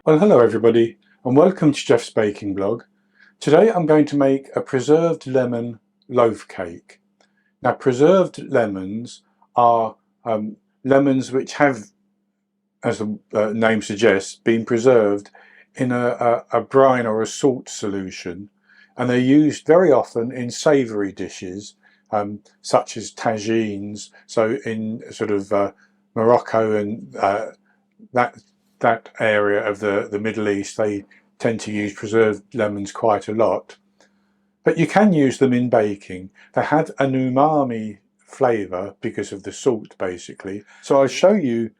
Well, hello everybody and welcome to Jeff's Baking Blog. Today I'm going to make a preserved lemon loaf cake. Now, preserved lemons are lemons which have, as the name suggests, been preserved in a brine or a salt solution, and they're used very often in savoury dishes such as tagines. So in sort of Morocco and that area of the Middle East, they tend to use preserved lemons quite a lot. But you can use them in baking. They have an umami flavour because of the salt, basically. So I'll show you,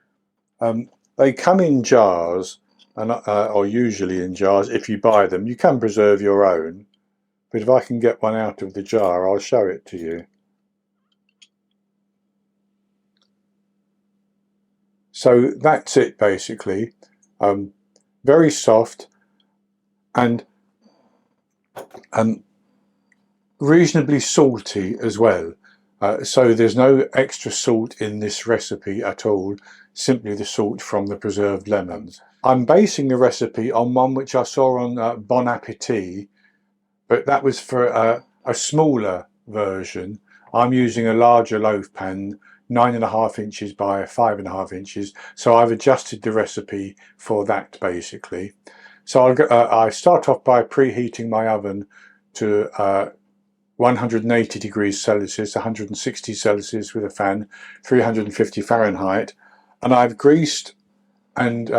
they come in jars, and or usually in jars if you buy them. You can preserve your own, but if I can get one out of the jar, I'll show it to you. So that's it basically, very soft and reasonably salty as well. So there's no extra salt in this recipe at all, simply the salt from the preserved lemons. I'm basing the recipe on one which I saw on Bon Appetit, but that was for a smaller version. I'm using a larger loaf pan, 9.5 inches by 5.5 inches, so I've adjusted the recipe for that basically. So I start off by preheating my oven to 180 degrees Celsius, 160 Celsius with a fan, 350 Fahrenheit, and I've greased and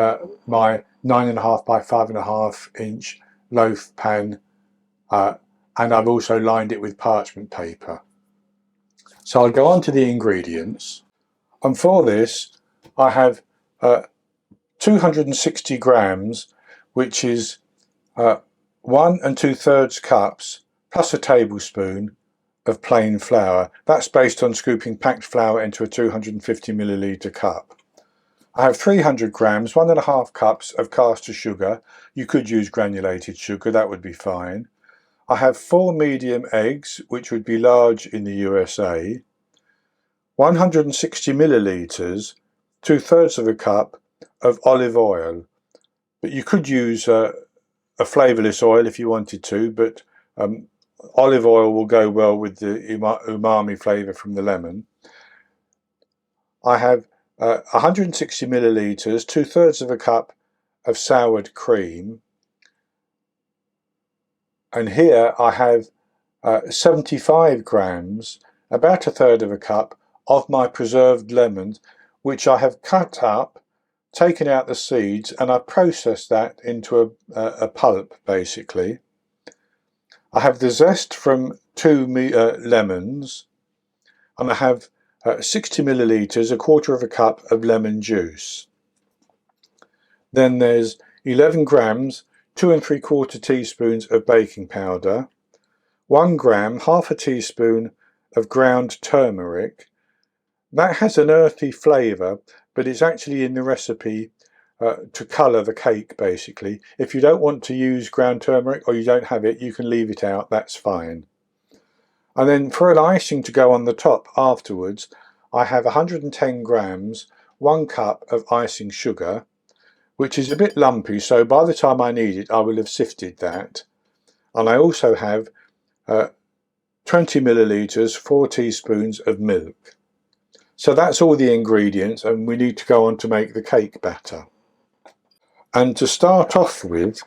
my 9.5 by 5.5 inch loaf pan, and I've also lined it with parchment paper. So I'll go on to the ingredients, and for this I have 260 grams, which is 1 2/3 cups plus a tablespoon of plain flour. That's based on scooping packed flour into a 250 milliliter cup. I have 300 grams, 1.5 cups of caster sugar. You could use granulated sugar, that would be fine. I have 4 medium eggs, which would be large in the USA. 160 milliliters, 2/3 of a cup of olive oil. But you could use a flavourless oil if you wanted to, but olive oil will go well with the umami flavour from the lemon. I have 160 milliliters, 2/3 of a cup of soured cream. And here I have 75 grams, about 1/3 of a cup, of my preserved lemons, which I have cut up, taken out the seeds, and I processed that into a pulp basically. I have the zest from 2 lemons, and I have 60 milliliters, 1/4 of a cup of lemon juice. Then there's 11 grams, 2 3/4 teaspoons of baking powder, 1 gram, 1/2 teaspoon of ground turmeric. That has an earthy flavour, but it's actually in the recipe to colour the cake basically. If you don't want to use ground turmeric or you don't have it, you can leave it out, that's fine. And then for an icing to go on the top afterwards, I have 110 grams, 1 cup of icing sugar, which is a bit lumpy, so by the time I need it I will have sifted that. And I also have 20 milliliters, 4 teaspoons of milk. So that's all the ingredients, and we need to go on to make the cake batter. And to start off with,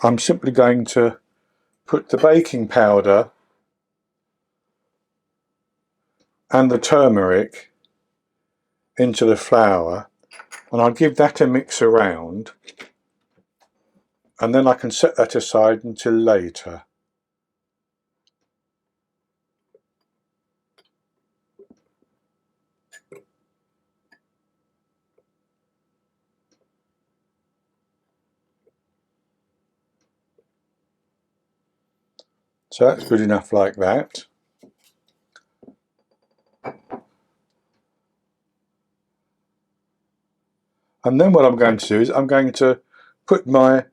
I'm simply going to put the baking powder and the turmeric into the flour, and I'll give that a mix around, and then I can set that aside until later. So that's good enough like that. And then what I'm going to do is I'm going to put my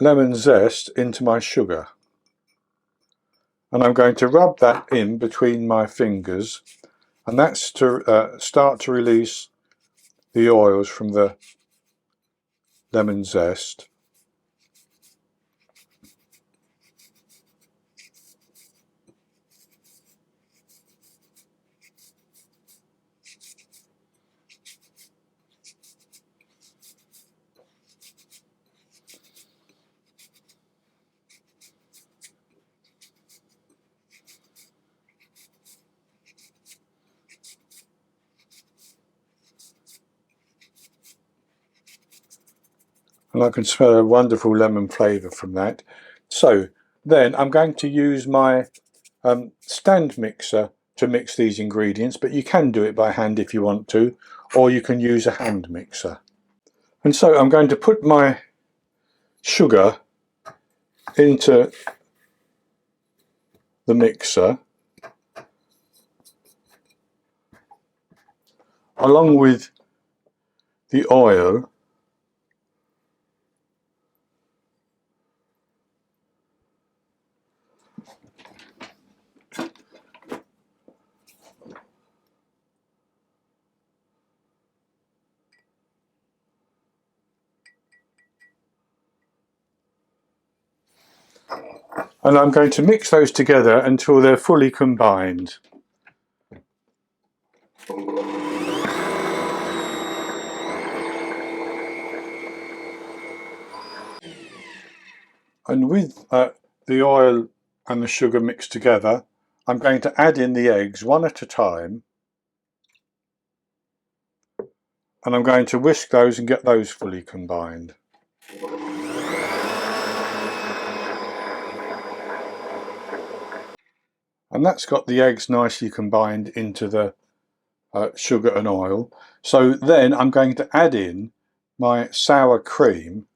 lemon zest into my sugar. And I'm going to rub that in between my fingers, and that's to start to release the oils from the lemon zest. And I can smell a wonderful lemon flavour from that. So then I'm going to use my stand mixer to mix these ingredients, but you can do it by hand if you want to, or you can use a hand mixer. And so I'm going to put my sugar into the mixer along with the oil. And I'm going to mix those together until they're fully combined. And with the oil and the sugar mixed together, I'm going to add in the eggs one at a time, and I'm going to whisk those and get those fully combined. And that's got the eggs nicely combined into the sugar and oil. So then I'm going to add in my sour cream.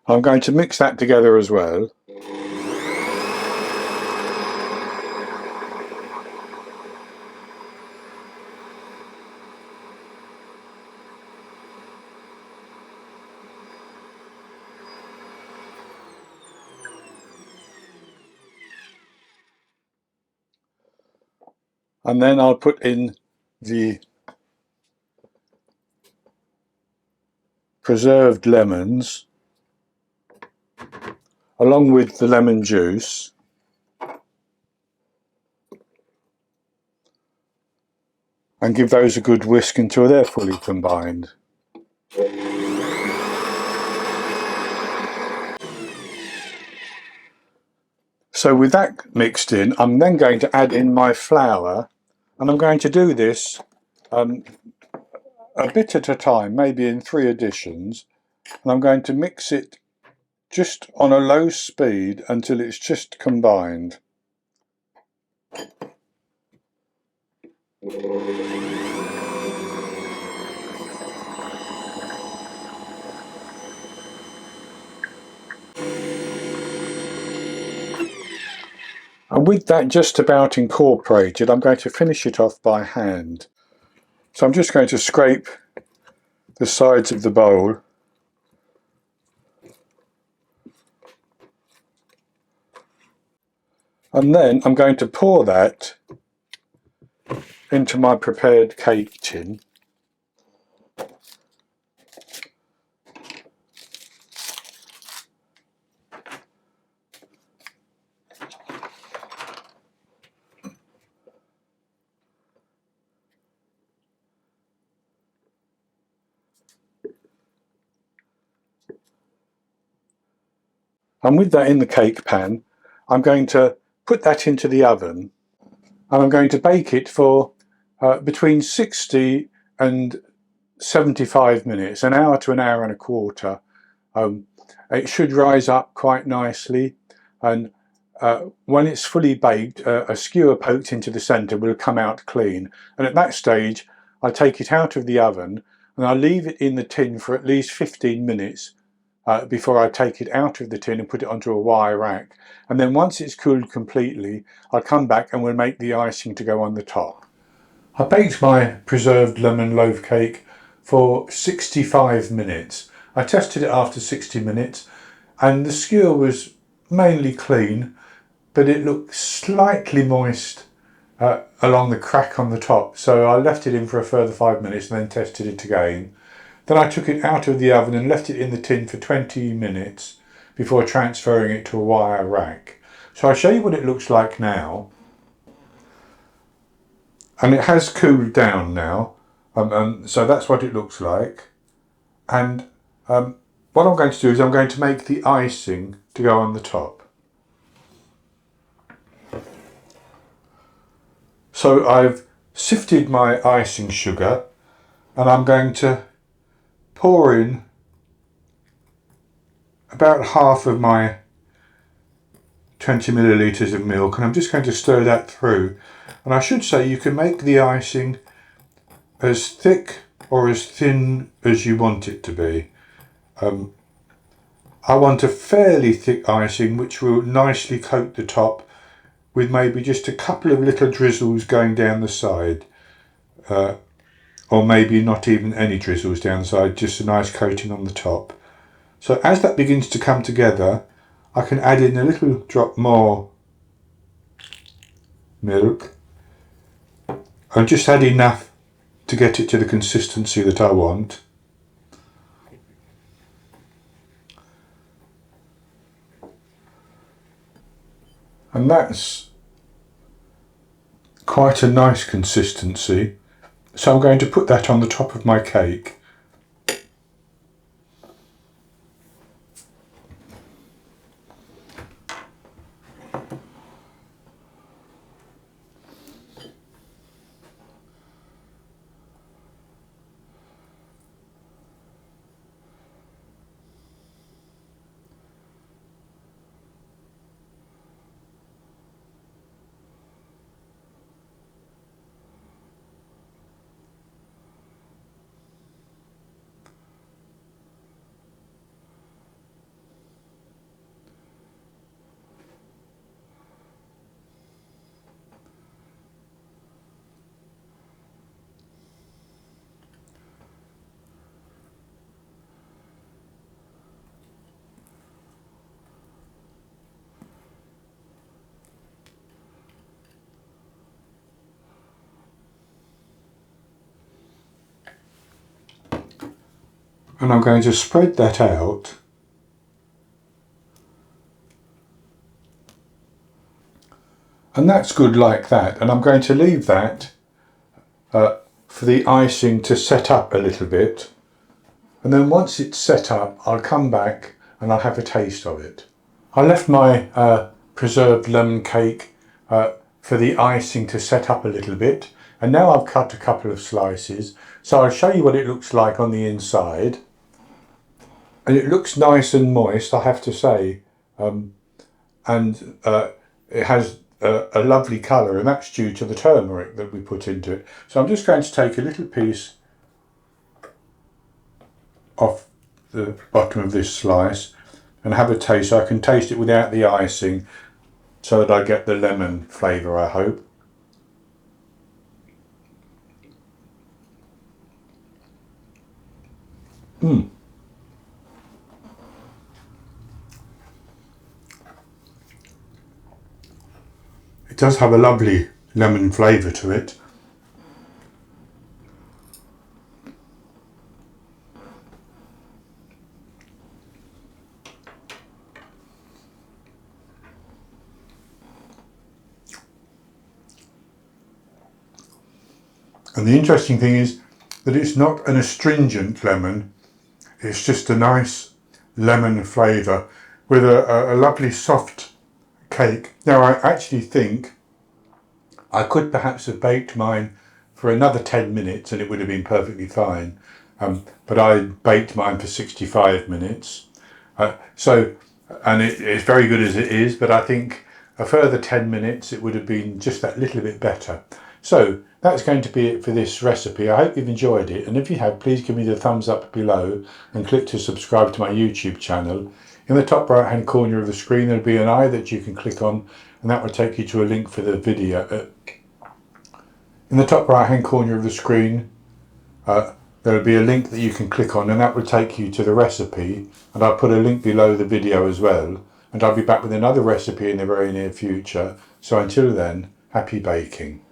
I'm going to mix that together as well. And then I'll put in the preserved lemons along with the lemon juice. And give those a good whisk until they're fully combined. So with that mixed in, I'm then going to add in my flour, and I'm going to do this a bit at a time, maybe in 3 additions, and I'm going to mix it just on a low speed until it's just combined. And with that just about incorporated, I'm going to finish it off by hand. So I'm just going to scrape the sides of the bowl. And then I'm going to pour that into my prepared cake tin. And with that in the cake pan, I'm going to put that into the oven, and I'm going to bake it for between 60 and 75 minutes, an hour to an hour and a quarter. It should rise up quite nicely, and when it's fully baked, a skewer poked into the centre will come out clean. And at that stage, I take it out of the oven and I leave it in the tin for at least 15 minutes before I take it out of the tin and put it onto a wire rack. And then once it's cooled completely, I'll come back and we'll make the icing to go on the top. I baked my preserved lemon loaf cake for 65 minutes. I tested it after 60 minutes and the skewer was mainly clean, but it looked slightly moist along the crack on the top. So I left it in for a further 5 minutes and then tested it again. Then I took it out of the oven and left it in the tin for 20 minutes before transferring it to a wire rack. So I'll show you what it looks like now. And it has cooled down now, so that's what it looks like. And what I'm going to do is I'm going to make the icing to go on the top. So I've sifted my icing sugar and I'm going to pour in about half of my 20 millilitres of milk, and I'm just going to stir that through. And I should say you can make the icing as thick or as thin as you want it to be. I want a fairly thick icing which will nicely coat the top with maybe just a couple of little drizzles going down the side. Or maybe not even any drizzles down the side, just a nice coating on the top. So as that begins to come together, I can add in a little drop more milk and just add enough to get it to the consistency that I want. And that's quite a nice consistency. So I'm going to put that on the top of my cake. And I'm going to spread that out. And that's good like that. And I'm going to leave that for the icing to set up a little bit. And then once it's set up, I'll come back and I'll have a taste of it. I left my preserved lemon cake for the icing to set up a little bit. And now I've cut a couple of slices. So I'll show you what it looks like on the inside. And it looks nice and moist, I have to say, and it has a lovely colour, and that's due to the turmeric that we put into it. So I'm just going to take a little piece off the bottom of this slice and have a taste. So I can taste it without the icing so that I get the lemon flavour, I hope. It does have a lovely lemon flavour to it. And the interesting thing is that it's not an astringent lemon, it's just a nice lemon flavour with a lovely soft cake. Now I actually think I could perhaps have baked mine for another 10 minutes and it would have been perfectly fine, but I baked mine for 65 minutes. And it's very good as it is, but I think a further 10 minutes it would have been just that little bit better. So that's going to be it for this recipe. I hope you've enjoyed it, and if you have, please give me the thumbs up below and click to subscribe to my YouTube channel. In the top right hand corner of the screen there'll be an eye that you can click on, and that will take you to a link for the video. In the top right hand corner of the screen there'll be a link that you can click on, and that will take you to the recipe, and I'll put a link below the video as well, and I'll be back with another recipe in the very near future. So until then, happy baking.